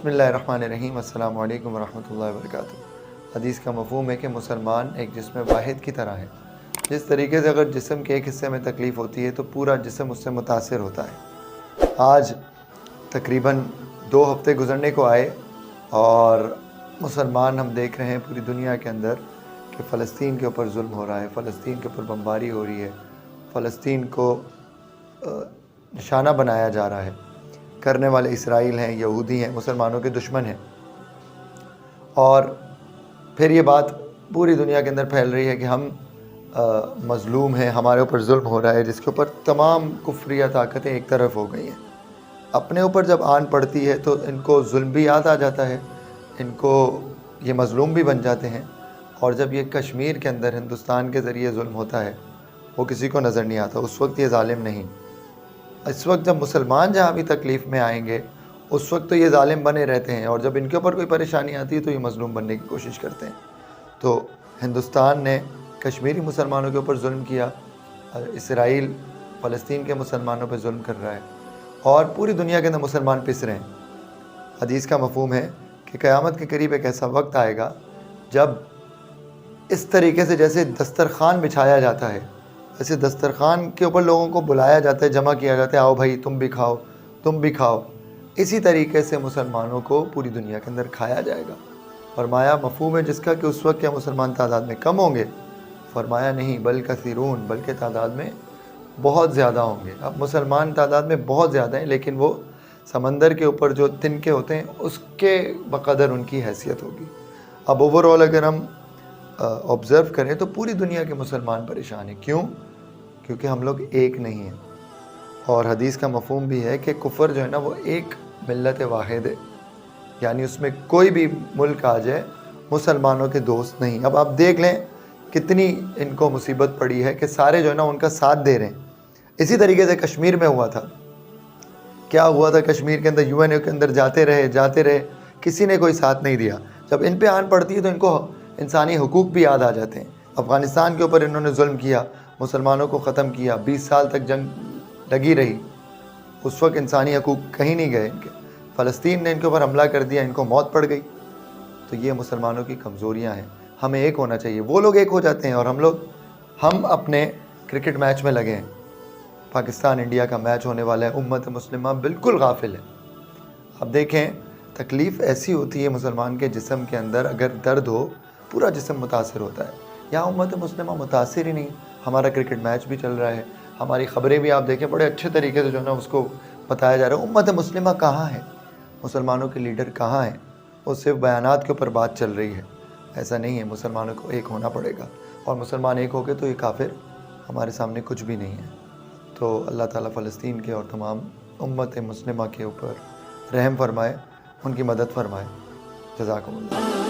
بسم اللہ الرحمن الرحیم، السلام علیکم ورحمۃ اللہ وبرکاتہ۔ حدیث کا مفہوم ہے کہ مسلمان ایک جسم واحد کی طرح ہے۔ جس طریقے سے اگر جسم کے ایک حصے میں تکلیف ہوتی ہے تو پورا جسم اس سے متاثر ہوتا ہے۔ آج تقریباً 2 ہفتے گزرنے کو آئے اور مسلمان ہم دیکھ رہے ہیں پوری دنیا کے اندر کہ فلسطین کے اوپر ظلم ہو رہا ہے، فلسطین کے اوپر بمباری ہو رہی ہے، فلسطین کو نشانہ بنایا جا رہا ہے۔ کرنے والے اسرائیل ہیں، یہودی ہیں، مسلمانوں کے دشمن ہیں، اور پھر یہ بات پوری دنیا کے اندر پھیل رہی ہے کہ ہم مظلوم ہیں، ہمارے اوپر ظلم ہو رہا ہے، جس کے اوپر تمام کفریہ طاقتیں ایک طرف ہو گئی ہیں۔ اپنے اوپر جب آن پڑتی ہے تو ان کو ظلم بھی یاد آ جاتا ہے، ان کو یہ مظلوم بھی بن جاتے ہیں، اور جب یہ کشمیر کے اندر ہندوستان کے ذریعے ظلم ہوتا ہے وہ کسی کو نظر نہیں آتا، اس وقت یہ ظالم نہیں۔ اس وقت جب مسلمان جہاں بھی تکلیف میں آئیں گے اس وقت تو یہ ظالم بنے رہتے ہیں، اور جب ان کے اوپر کوئی پریشانی آتی ہے تو یہ مظلوم بننے کی کوشش کرتے ہیں۔ تو ہندوستان نے کشمیری مسلمانوں کے اوپر ظلم کیا، اسرائیل فلسطین کے مسلمانوں پہ ظلم کر رہا ہے، اور پوری دنیا کے اندر مسلمان پس رہے ہیں۔ حدیث کا مفہوم ہے کہ قیامت کے قریب ایک ایسا وقت آئے گا جب اس طریقے سے جیسے دسترخوان بچھایا جاتا ہے، ایسے دسترخوان کے اوپر لوگوں کو بلایا جاتا ہے، جمع کیا جاتا ہے، آؤ بھائی تم بھی کھاؤ، تم بھی کھاؤ، اسی طریقے سے مسلمانوں کو پوری دنیا کے اندر کھایا جائے گا۔ فرمایا مفہوم ہے جس کا کہ اس وقت کیا مسلمان تعداد میں کم ہوں گے؟ فرمایا نہیں، بل کثیرون، بلکہ تعداد میں بہت زیادہ ہوں گے۔ اب مسلمان تعداد میں بہت زیادہ ہیں، لیکن وہ سمندر کے اوپر جو تنکے ہوتے ہیں اس کے بقدر ان کی حیثیت ہوگی۔ اب اوورآل اگر ہم آبزرو کریں تو پوری دنیا کے مسلمان پریشان ہیں۔ کیوں؟ کیونکہ ہم لوگ ایک نہیں ہیں، اور حدیث کا مفہوم بھی ہے کہ کفر جو ہے نا وہ ایک ملت واحد ہے، یعنی اس میں کوئی بھی ملک آ جائے مسلمانوں کے دوست نہیں۔ اب آپ دیکھ لیں کتنی ان کو مصیبت پڑی ہے کہ سارے جو ہے نا ان کا ساتھ دے رہے ہیں۔ اسی طریقے سے کشمیر میں ہوا تھا، کیا ہوا تھا کشمیر کے اندر؟ UN کے اندر جاتے رہے، کسی نے کوئی ساتھ نہیں دیا۔ جب ان پہ آن پڑتی ہے تو ان کو انسانی حقوق بھی یاد آ جاتے ہیں۔ افغانستان کے اوپر انہوں نے ظلم کیا، مسلمانوں کو ختم کیا، 20 سال تک جنگ لگی رہی، اس وقت انسانی حقوق کہیں نہیں گئے ان کے۔ فلسطین نے ان کے اوپر حملہ کر دیا، ان کو موت پڑ گئی۔ تو یہ مسلمانوں کی کمزوریاں ہیں، ہمیں ایک ہونا چاہیے۔ وہ لوگ ایک ہو جاتے ہیں اور ہم اپنے کرکٹ میچ میں لگے ہیں، پاکستان انڈیا کا میچ ہونے والا ہے، امت مسلمہ بالکل غافل ہے۔ اب دیکھیں تکلیف ایسی ہوتی ہے مسلمان کے جسم کے اندر، اگر درد ہو پورا جسم متاثر ہوتا ہے۔ یہاں امت مسلمہ متاثر ہی نہیں، ہمارا کرکٹ میچ بھی چل رہا ہے، ہماری خبریں بھی آپ دیکھیں بڑے اچھے طریقے سے جو ہے نا اس کو بتایا جا رہا ہے۔ امت مسلمہ کہاں ہے؟ مسلمانوں کے لیڈر کہاں ہیں؟ وہ صرف بیانات کے اوپر بات چل رہی ہے۔ ایسا نہیں ہے، مسلمانوں کو ایک ہونا پڑے گا، اور مسلمان ایک ہو کے تو یہ کافر ہمارے سامنے کچھ بھی نہیں ہے۔ تو اللہ تعالیٰ فلسطین کے اور تمام امت مسلمہ کے اوپر رحم فرمائے، ان کی مدد فرمائے۔ جزاکم اللہ۔